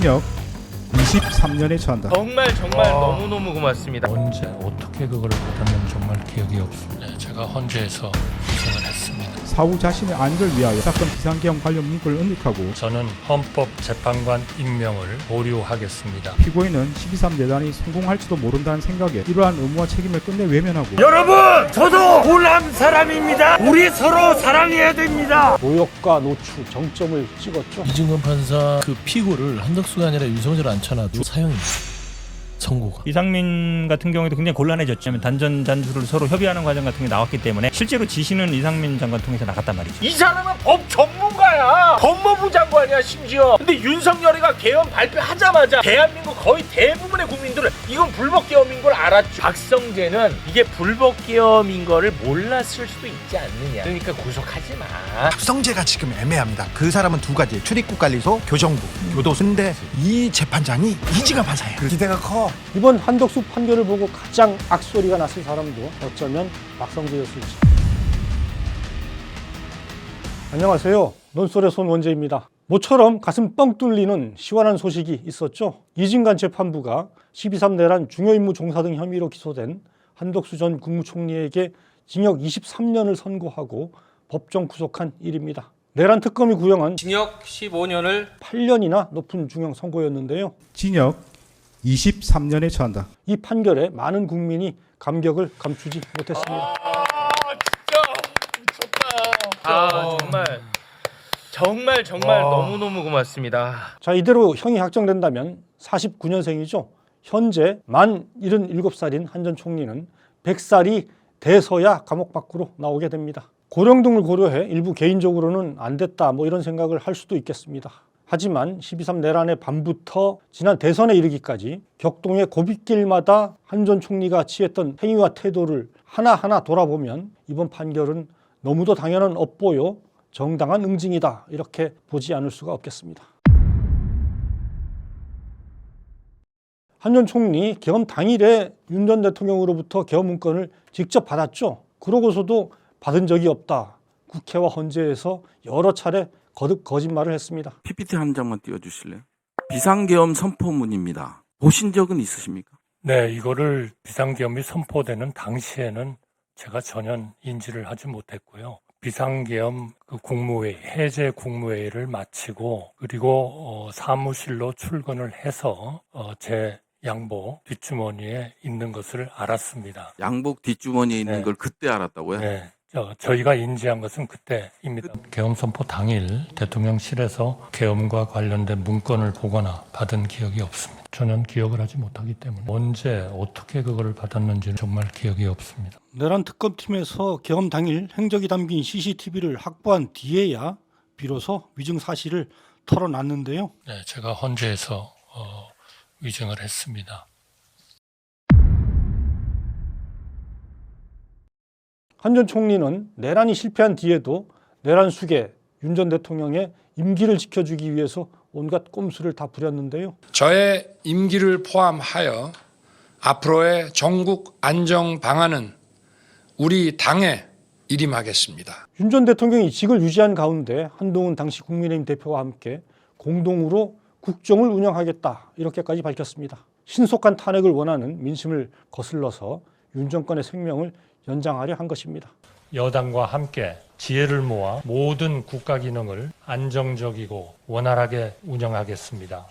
징역 23년에 처한다. 정말 너무너무 고맙습니다. 언제 어떻게 그걸 받았는지 정말 기억이 없습니다. 네, 제가 헌재에서 고생을 했습니다. 사후 자신의 안위를 위하여 사건 비상계엄 관련 문구를 언급하고 저는 헌법재판관 임명을 보류하겠습니다. 피고인은 12.3 내란이 성공할지도 모른다는 생각에 이러한 의무와 책임을 끝내 외면하고 여러분, 저도 호남 사람입니다. 우리 서로 사랑해야 됩니다. 노역과 노출 정점을 찍었죠. 이진건 판사 그 피고를 한덕수가 아니라 윤석열 안쳐놔도 사형입니다. 선고가. 이상민 같은 경우에도 굉장히 곤란해졌죠. 단전 잔주를 서로 협의하는 과정 같은 게 나왔기 때문에 실제로 지시는 이상민 장관 통해서 나갔단 말이죠. 이 사람은 법 전문가야. 법무부 장관이야 심지어. 근데 윤석열이가 계엄 발표하자마자 대한민국 거의 대부분의 국민들은 이건 불법 계엄인 걸 알았죠. 박성재는 이게 불법 계엄인 거를 몰랐을 수도 있지 않느냐. 그러니까 구속하지 마. 박성재가 지금 애매합니다. 그 사람은 두 가지, 출입국관리소, 교정부, 교도소. 근데 이 재판장이 이지가 판사예요. 기대가 커. 이번 한덕수 판결을 보고 가장 악소리가 났을 사람도 어쩌면 박성재였을지. 안녕하세요. 논설의 손원재입니다. 모처럼 가슴 뻥 뚫리는 시원한 소식이 있었죠. 이진관 재판부가 12.3 내란 중요임무 종사 등 혐의로 기소된 한덕수 전 국무총리에게 징역 23년을 선고하고 법정 구속한 일입니다. 내란 특검이 구형한 징역 15년을 8년이나 높은 중형 선고였는데요. 징역 23년에 처한다. 이 판결에 많은 국민이 감격을 감추지 못했습니다. 정말 너무너무 고맙습니다. 자, 이대로 형이 확정된다면 49년생이죠. 현재 만 77살인 한 전 총리는 100살이 돼서야 감옥 밖으로 나오게 됩니다. 고령 등을 고려해 일부 개인적으로는 안 됐다 이런 생각을 할 수도 있겠습니다. 하지만 12.3 내란의 밤부터 지난 대선에 이르기까지 격동의 고빗길마다 한 전 총리가 취했던 행위와 태도를 하나하나 돌아보면 이번 판결은 너무도 당연한 업보요 정당한 응징이다 이렇게 보지 않을 수가 없겠습니다. 한 전 총리 계엄 당일에 윤 전 대통령으로부터 계엄 문건을 직접 받았죠. 그러고서도 받은 적이 없다. 국회와 헌재에서 여러 차례 거듭 거짓말을 했습니다. PPT 한 장만 띄워주실래요? 비상계엄 선포문입니다. 보신 적은 있으십니까? 네, 이거를 비상계엄이 선포되는 당시에는 제가 전혀 인지를 하지 못했고요. 비상계엄 국무회의, 해제 국무회의를 마치고 그리고 사무실로 출근을 해서 제 양복 뒷주머니에 있는 것을 알았습니다. 양복 뒷주머니에 있는 네. 걸 그때 알았다고요? 네, 저희가 인지한 것은 그때입니다. 계엄 선포 당일 대통령실에서 계엄과 관련된 문건을 보거나 받은 기억이 없습니다. 저는 기억을 하지 못하기 때문에 언제 어떻게 그거를 받았는지는 정말 기억이 없습니다. 내란 특검팀에서 계엄 당일 행적이 담긴 CCTV를 확보한 뒤에야 비로소 위증 사실을 털어놨는데요. 네, 제가 헌재에서 위증을 했습니다. 한 전 총리는 내란이 실패한 뒤에도 내란 수계 윤 전 대통령의 임기를 지켜주기 위해서 온갖 꼼수를 다 부렸는데요. 저의 임기를 포함하여 앞으로의 전국 안정 방안은 우리 당에 일임하겠습니다. 윤 전 대통령이 직을 유지한 가운데 한동훈 당시 국민의힘 대표와 함께 공동으로 국정을 운영하겠다 이렇게까지 밝혔습니다. 신속한 탄핵을 원하는 민심을 거슬러서 윤 정권의 생명을 연장하려 한 것입니다. 여당과 함께 지혜를 모아 모든 국가 기능을 안정적이고 원활하게 운영하겠습니다.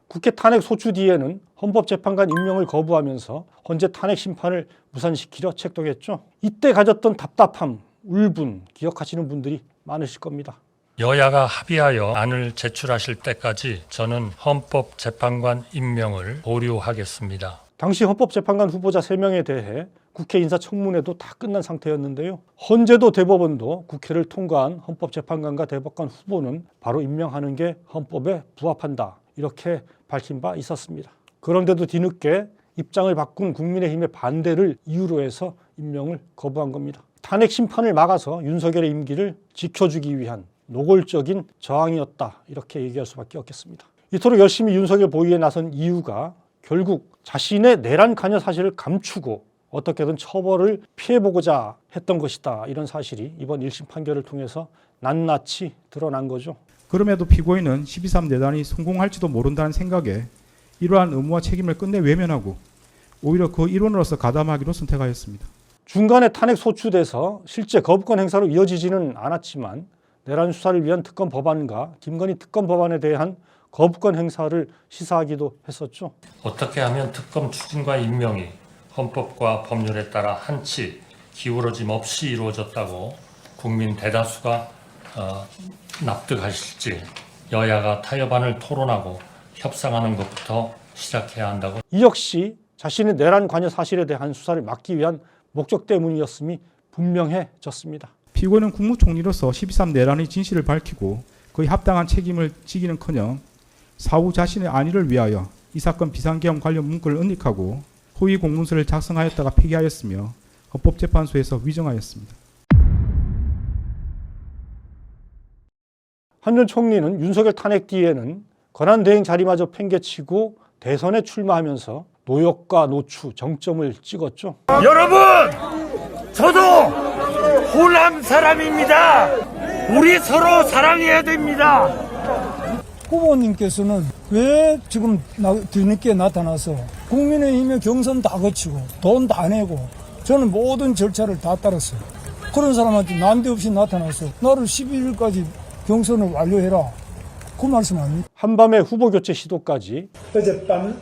국회 탄핵 소추 뒤에는 헌법재판관 임명을 거부하면서 헌재 탄핵 심판을 무산시키려 책동했죠. 이때 가졌던 답답함, 울분 기억하시는 분들이 많으실 겁니다. 여야가 합의하여 안을 제출하실 때까지 저는 헌법재판관 임명을 보류하겠습니다. 당시 헌법재판관 후보자 3명에 대해 국회 인사청문회도 다 끝난 상태였는데요. 헌재도 대법원도 국회를 통과한 헌법재판관과 대법관 후보는 바로 임명하는 게 헌법에 부합한다 이렇게 밝힌 바 있었습니다. 그런데도 뒤늦게 입장을 바꾼 국민의힘의 반대를 이유로 해서 임명을 거부한 겁니다. 탄핵 심판을 막아서 윤석열의 임기를 지켜주기 위한 노골적인 저항이었다 이렇게 얘기할 수밖에 없겠습니다. 이토록 열심히 윤석열 보위에 나선 이유가 결국 자신의 내란 관여 사실을 감추고 어떻게든 처벌을 피해보고자 했던 것이다. 이런 사실이 이번 1심 판결을 통해서 낱낱이 드러난 거죠. 그럼에도 피고인은 12.3 내란이 성공할지도 모른다는 생각에 이러한 의무와 책임을 끝내 외면하고 오히려 그 일원으로서 가담하기로 선택하였습니다. 중간에 탄핵 소추돼서 실제 거부권 행사로 이어지지는 않았지만 내란 수사를 위한 특검 법안과 김건희 특검 법안에 대한 거부권 행사를 시사하기도 했었죠. 어떻게 하면 특검 추진과 임명이 헌법과 법률에 따라 한치 기울어짐 없이 이루어졌다고 국민 대다수가 납득하실지 여야가 타협안을 토론하고 협상하는 것부터 시작해야 한다고. 이 역시 자신의 내란 관여 사실에 대한 수사를 막기 위한 목적 때문이었음이 분명해졌습니다. 피고인은 국무총리로서 12.3 내란의 진실을 밝히고 그에 합당한 책임을 지기는커녕 사후 자신의 안위를 위하여 이 사건 비상계엄 관련 문건을 은닉하고 허위 공문서를 작성하였다가 폐기하였으며 헌법재판소에서 위정하였습니다. 한 전 총리는 윤석열 탄핵 뒤에는 권한대행 자리마저 팽개치고 대선에 출마하면서 노역과 노추, 정점을 찍었죠. 여러분, 저도 호남 사람입니다. 우리 서로 사랑해야 됩니다. 후보님께서는 왜 지금 뒤늦게 나타나서 국민의힘의 경선 다 거치고 돈 다 내고 저는 모든 절차를 다 따랐어요. 그런 사람한테 난데없이 나타나서 나를 12일까지 경선을 완료해라. 그 말씀 아닙니까? 한밤에 후보 교체 시도까지. 어젯밤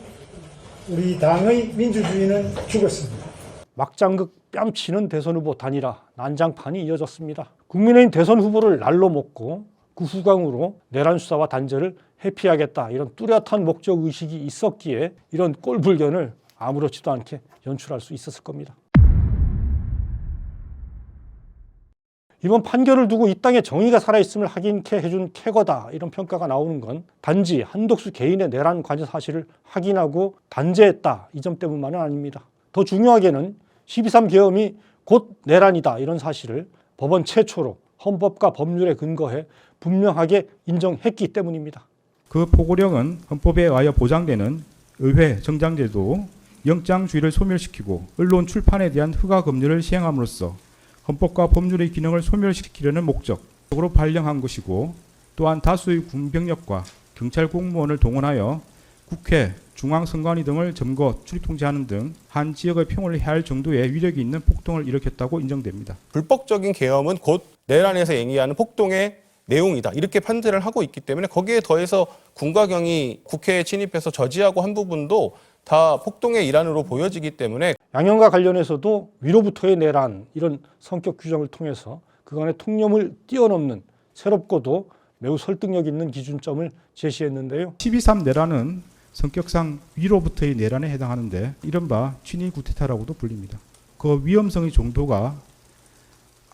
우리 당의 민주주의는 죽었습니다. 막장극 뺨치는 대선 후보 단일화 난장판이 이어졌습니다. 국민의힘 대선 후보를 날로 먹고 그 후광으로 내란 수사와 단죄를 회피하겠다, 이런 뚜렷한 목적 의식이 있었기에 이런 꼴불견을 아무렇지도 않게 연출할 수 있었을 겁니다. 이번 판결을 두고 이 땅에 정의가 살아있음을 확인케 해준 캐거다, 이런 평가가 나오는 건 단지 한덕수 개인의 내란 관여 사실을 확인하고 단죄했다, 이 점 때문만은 아닙니다. 더 중요하게는 12.3 계엄이 곧 내란이다, 이런 사실을 법원 최초로 헌법과 법률에 근거해 분명하게 인정했기 때문입니다. 그 포고령은 헌법에 의하여 보장되는 의회 정당제도 영장주의를 소멸시키고 언론 출판에 대한 허가 금지를 시행함으로써 헌법과 법률의 기능을 소멸시키려는 목적으로 발령한 것이고, 또한 다수의 군병력과 경찰 공무원을 동원하여 국회, 중앙선관위 등을 점거, 출입 통제하는 등 한 지역의 평화를 해할 정도의 위력이 있는 폭동을 일으켰다고 인정됩니다. 불법적인 계엄은 곧 내란에서 얘기하는 폭동의 내용이다, 이렇게 판단을 하고 있기 때문에 거기에 더해서 군과 경이 국회에 침입해서 저지하고 한 부분도 다 폭동의 일환으로 보여지기 때문에 양형과 관련해서도 위로부터의 내란, 이런 성격 규정을 통해서 그간의 통념을 뛰어넘는 새롭고도 매우 설득력 있는 기준점을 제시했는데요. 12.3 내란은 성격상 위로부터의 내란에 해당하는데 이른바 친위 구테타라고도 불립니다. 그 위험성의 정도가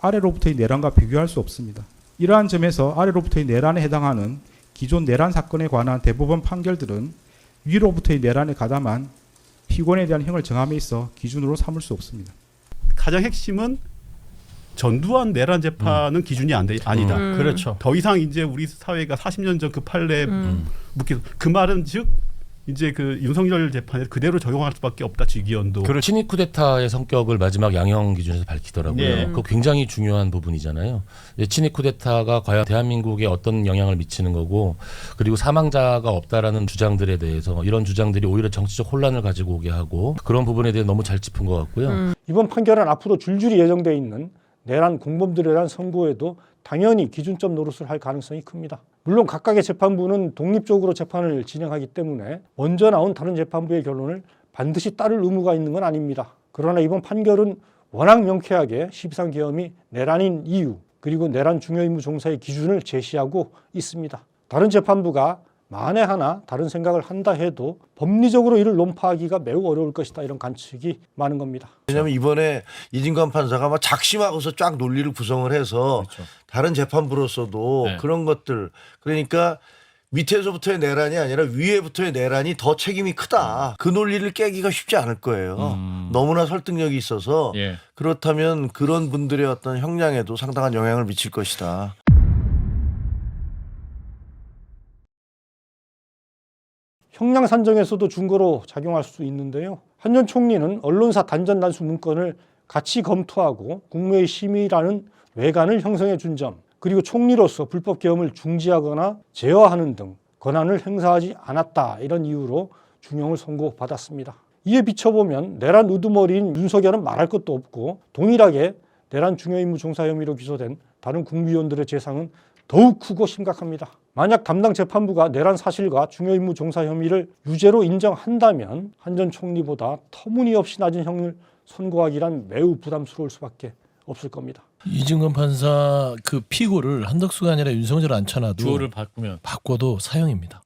아래로부터의 내란과 비교할 수 없습니다. 이러한 점에서 아래로부터의 내란에 해당하는 기존 내란 사건에 관한 대법원 판결들은 위로부터의 내란에 가담한 피고인에 대한 형을 정함에 있어 기준으로 삼을 수 없습니다. 가장 핵심은 전두환 내란 재판은 기준이 아니다. 그렇죠. 더 이상 이제 우리 사회가 40년 전 그 판례 묻기, 그 말은 즉 이제 그 윤석열 재판에 그대로 적용할 수밖에 없다, 직위원도. 친위 쿠데타의 성격을 마지막 양형 기준에서 밝히더라고요. 예. 그거 굉장히 중요한 부분이잖아요. 친위 쿠데타가 과연 대한민국에 어떤 영향을 미치는 거고, 그리고 사망자가 없다라는 주장들에 대해서 이런 주장들이 오히려 정치적 혼란을 가지고 오게 하고, 그런 부분에 대해 너무 잘 짚은 것 같고요. 이번 판결은 앞으로 줄줄이 예정돼 있는 내란 공범들에 대한 선고에도 당연히 기준점 노릇을 할 가능성이 큽니다. 물론 각각의 재판부는 독립적으로 재판을 진행하기 때문에 먼저 나온 다른 재판부의 결론을 반드시 따를 의무가 있는 건 아닙니다. 그러나 이번 판결은 워낙 명쾌하게 12.3 계엄이 내란인 이유, 그리고 내란 중요임무 종사의 기준을 제시하고 있습니다. 다른 재판부가 만에 하나 다른 생각을 한다 해도 법리적으로 이를 논파하기가 매우 어려울 것이다, 이런 관측이 많은 겁니다. 왜냐하면 이번에 이진관 판사가 막 작심하고서 쫙 논리를 구성을 해서 그렇죠. 다른 재판부로서도 네. 그런 것들, 그러니까 밑에서부터의 내란이 아니라 위에부터의 내란이 더 책임이 크다, 그 논리를 깨기가 쉽지 않을 거예요. 너무나 설득력이 있어서 예. 그렇다면 그런 분들의 어떤 형량에도 상당한 영향을 미칠 것이다. 형량 산정에서도 중거로 작용할 수 있는데요. 한 전 총리는 언론사 단전 단수 문건을 같이 검토하고 국무회의 심의라는 외관을 형성해 준 점, 그리고 총리로서 불법 계엄을 중지하거나 제어하는 등 권한을 행사하지 않았다, 이런 이유로 중형을 선고받았습니다. 이에 비춰보면 내란 우두머리인 윤석열은 말할 것도 없고, 동일하게 내란 중요임무 종사 혐의로 기소된 다른 국무위원들의 재상은 더욱 크고 심각합니다. 만약 담당 재판부가 내란 사실과 중요임무 종사 혐의를 유죄로 인정한다면 한 전 총리보다 터무니없이 낮은 형을 선고하기란 매우 부담스러울 수밖에 없을 겁니다. 이진건 판사 그 피고를 한덕수가 아니라 윤석열 앉혀놔도 주어를 바꿔도 사형입니다.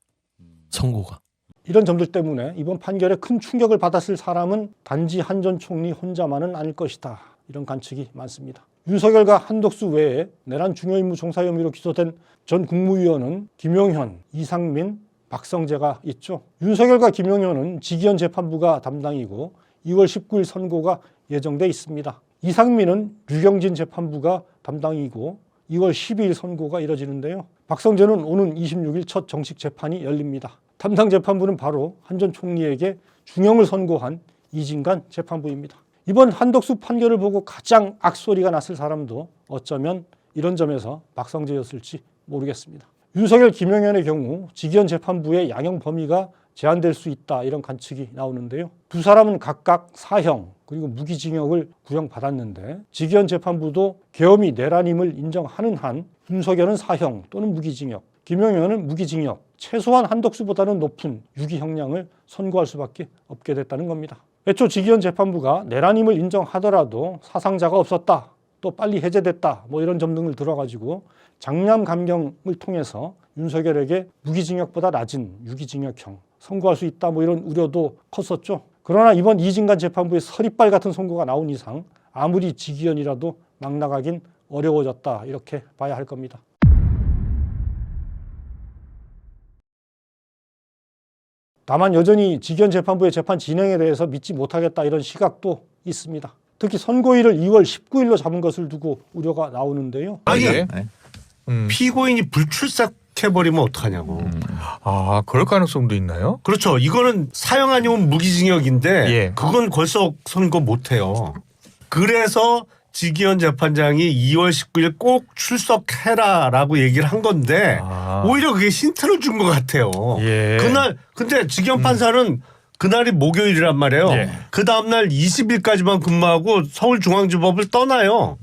선고가. 이런 점들 때문에 이번 판결에 큰 충격을 받았을 사람은 단지 한 전 총리 혼자만은 아닐 것이다, 이런 관측이 많습니다. 윤석열과 한덕수 외에 내란 중요임무 종사 혐의로 기소된 전 국무위원은 김용현, 이상민, 박성재가 있죠. 윤석열과 김용현은 지기현 재판부가 담당이고 2월 19일 선고가 예정돼 있습니다. 이상민은 류경진 재판부가 담당이고 2월 12일 선고가 이뤄지는데요. 박성재는 오는 26일 첫 정식 재판이 열립니다. 담당 재판부는 바로 한 전 총리에게 중형을 선고한 이진관 재판부입니다. 이번 한덕수 판결을 보고 가장 악소리가 났을 사람도 어쩌면 이런 점에서 박성재였을지 모르겠습니다. 윤석열, 김용현의 경우 지기현 재판부의 양형 범위가 제한될 수 있다, 이런 관측이 나오는데요. 두 사람은 각각 사형 그리고 무기징역을 구형받았는데, 지기현 재판부도 계엄이 내란임을 인정하는 한 윤석열은 사형 또는 무기징역, 김용현은 무기징역, 최소한 한덕수보다는 높은 유기 형량을 선고할 수밖에 없게 됐다는 겁니다. 애초 지기현 재판부가 내란임을 인정하더라도 사상자가 없었다, 또 빨리 해제됐다, 이런 점 등을 들어가지고 장량 감경을 통해서 윤석열에게 무기징역보다 낮은 유기징역형 선고할 수 있다, 이런 우려도 컸었죠. 그러나 이번 이진관 재판부의 서리빨 같은 선고가 나온 이상 아무리 지기현이라도 막 나가긴 어려워졌다, 이렇게 봐야 할 겁니다. 다만 여전히 지기현 재판부의 재판 진행에 대해서 믿지 못하겠다, 이런 시각도 있습니다. 특히 선고일을 2월 19일로 잡은 것을 두고 우려가 나오는데요. 아니, 피고인이 불출석해버리면 어떡하냐고. 아, 그럴 가능성도 있나요? 그렇죠. 이거는 사형 아니면 무기징역인데 그건 걸석 선고 못해요. 그래서 지기현 재판장이 2월 19일 꼭 출석해라라고 얘기를 한 건데 오히려 그게 힌트를 준 것 같아요. 그날 근데 지기현 판사는 그날이 목요일이란 말이에요. 그 다음날 20일까지만 근무하고 서울중앙지법을 떠나요.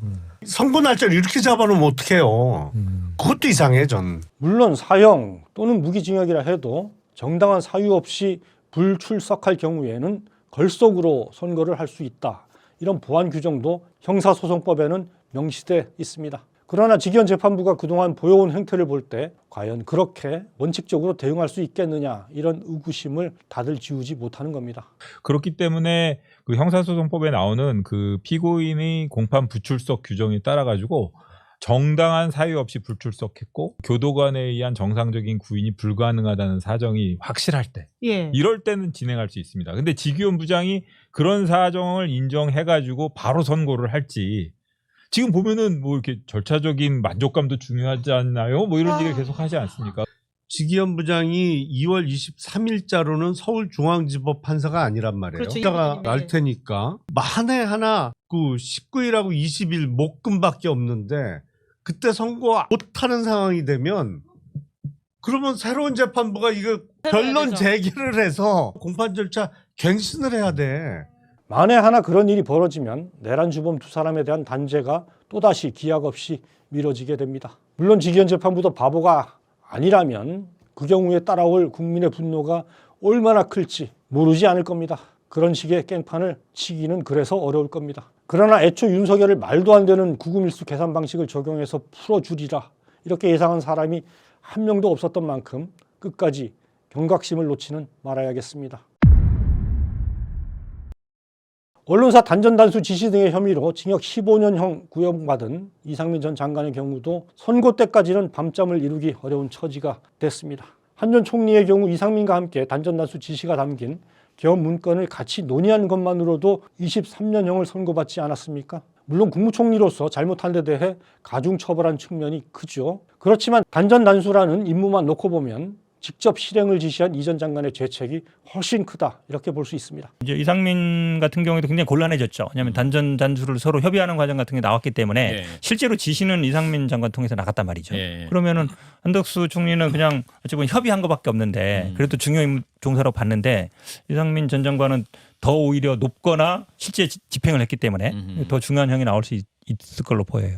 선고 날짜를 이렇게 잡아놓으면 어떡해요. 그것도 이상해, 전. 물론 사형 또는 무기징역이라 해도 정당한 사유 없이 불출석할 경우에는 걸석으로 선고를 할 수 있다, 이런 보완 규정도 형사소송법에는 명시돼 있습니다. 그러나 지기현 재판부가 그동안 보여온 행태를 볼 때 과연 그렇게 원칙적으로 대응할 수 있겠느냐, 이런 의구심을 다들 지우지 못하는 겁니다. 그렇기 때문에 그 형사소송법에 나오는 그 피고인의 공판 불출석 규정에 따라 가지고 정당한 사유 없이 불출석했고 교도관에 의한 정상적인 구인이 불가능하다는 사정이 확실할 때, 이럴 때는 진행할 수 있습니다. 근데 지기현 부장이 그런 사정을 인정해가지고 바로 선고를 할지, 지금 보면은 이렇게 절차적인 만족감도 중요하지 않나요? 이런 얘기를 계속 하지 않습니까? 지기현 부장이 2월 23일자로는 서울중앙지법 판사가 아니란 말이에요. 이따가 날 테니까 만에 하나 그 19일하고 20일 목금밖에 없는데 그때 선고 못하는 상황이 되면, 그러면 새로운 재판부가 이거 변론 제기를 해서 공판 절차 갱신을 해야 돼. 만에 하나 그런 일이 벌어지면 내란 주범 두 사람에 대한 단죄가 또다시 기약 없이 미뤄지게 됩니다. 물론 지기현 재판부도 바보가 아니라면 그 경우에 따라올 국민의 분노가 얼마나 클지 모르지 않을 겁니다. 그런 식의 깽판을 치기는 그래서 어려울 겁니다. 그러나 애초 윤석열을 말도 안 되는 구금일수 계산 방식을 적용해서 풀어주리라, 이렇게 예상한 사람이 한 명도 없었던 만큼 끝까지 경각심을 놓지는 말아야겠습니다. 언론사 단전단수 지시 등의 혐의로 징역 15년형 구형받은 이상민 전 장관의 경우도 선고 때까지는 밤잠을 이루기 어려운 처지가 됐습니다. 한 전 총리의 경우 이상민과 함께 단전단수 지시가 담긴 계엄 문건을 같이 논의한 것만으로도 23년형을 선고받지 않았습니까? 물론 국무총리로서 잘못한 데 대해 가중처벌한 측면이 크죠. 그렇지만 단전단수라는 임무만 놓고 보면 직접 실행을 지시한 이 전 장관의 죄책이 훨씬 크다 이렇게 볼 수 있습니다. 이제 이상민 같은 경우에도 굉장히 곤란해졌죠. 왜냐하면 단전 단수를 서로 협의하는 과정 같은 게 나왔기 때문에 실제로 지시는 이상민 장관 통해서 나갔단 말이죠. 그러면은 한덕수 총리는 그냥 어찌보면 협의한 것밖에 없는데 그래도 중요 임무 종사로 봤는데 이상민 전 장관은 더 오히려 높거나 실제 집행을 했기 때문에 더 중요한 형이 나올 수 있을 걸로 보여요.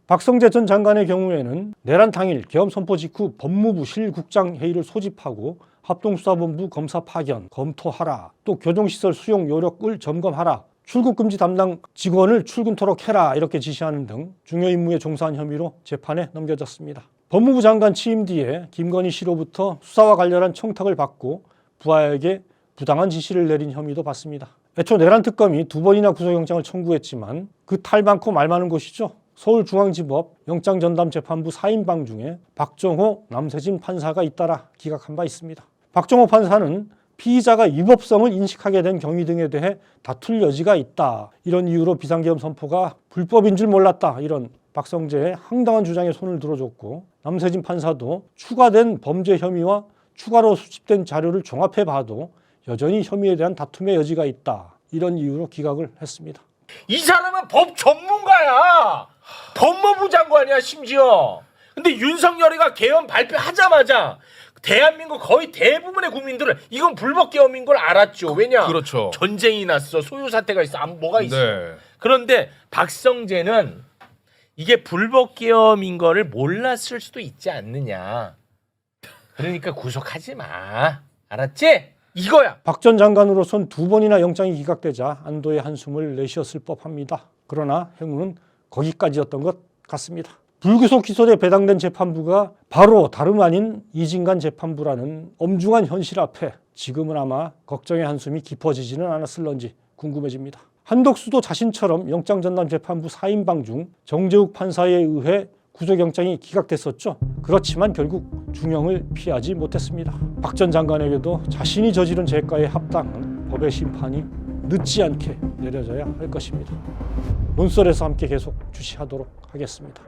박성재 전 장관의 경우에는 내란 당일 계엄 선포 직후 법무부 실국장 회의를 소집하고 합동수사본부 검사 파견 검토하라, 또 교정시설 수용 요력을 점검하라, 출국 금지 담당 직원을 출근토록 해라 이렇게 지시하는 등 중요 임무에 종사한 혐의로 재판에 넘겨졌습니다. 법무부 장관 취임 뒤에 김건희 씨로부터 수사와 관련한 청탁을 받고 부하에게 부당한 지시를 내린 혐의도 받습니다. 애초 내란 특검이 2번이나 구속영장을 청구했지만 그 탈 많고 말 많은 곳이죠. 서울중앙지법 영장전담재판부 4인방 중에 박정호, 남세진 판사가 잇따라 기각한 바 있습니다. 박정호 판사는 피의자가 위법성을 인식하게 된 경위 등에 대해 다툴 여지가 있다, 이런 이유로 비상계엄 선포가 불법인 줄 몰랐다, 이런 박성재의 황당한 주장에 손을 들어줬고, 남세진 판사도 추가된 범죄 혐의와 추가로 수집된 자료를 종합해 봐도 여전히 혐의에 대한 다툼의 여지가 있다, 이런 이유로 기각을 했습니다. 이 사람은 법 전문가야. 법무부 장관이야 심지어. 근데 윤석열이가 계엄 발표하자마자 대한민국 거의 대부분의 국민들은 이건 불법 계엄인 걸 알았죠. 왜냐? 그렇죠. 전쟁이 났어. 소요 사태가 있어. 뭐가 있어. 네. 그런데 박성재는 이게 불법 계엄인 거를 몰랐을 수도 있지 않느냐. 그러니까 구속하지 마. 알았지? 이거야. 박 전 장관으로선 2번이나 영장이 기각되자 안도의 한숨을 내쉬었을 법합니다. 그러나 행운은 거기까지였던 것 같습니다. 불구속 기소돼 배당된 재판부가 바로 다름 아닌 이진관 재판부라는 엄중한 현실 앞에 지금은 아마 걱정의 한숨이 깊어지지는 않았을런지 궁금해집니다. 한덕수도 자신처럼 영장전담재판부 4인방 중 정재욱 판사에 의해 구속영장이 기각됐었죠. 그렇지만 결국 중형을 피하지 못했습니다. 박 전 장관에게도 자신이 저지른 죄가에 합당한 법의 심판이 늦지 않게 내려져야 할 것입니다. 논설에서 함께 계속 주시하도록 하겠습니다.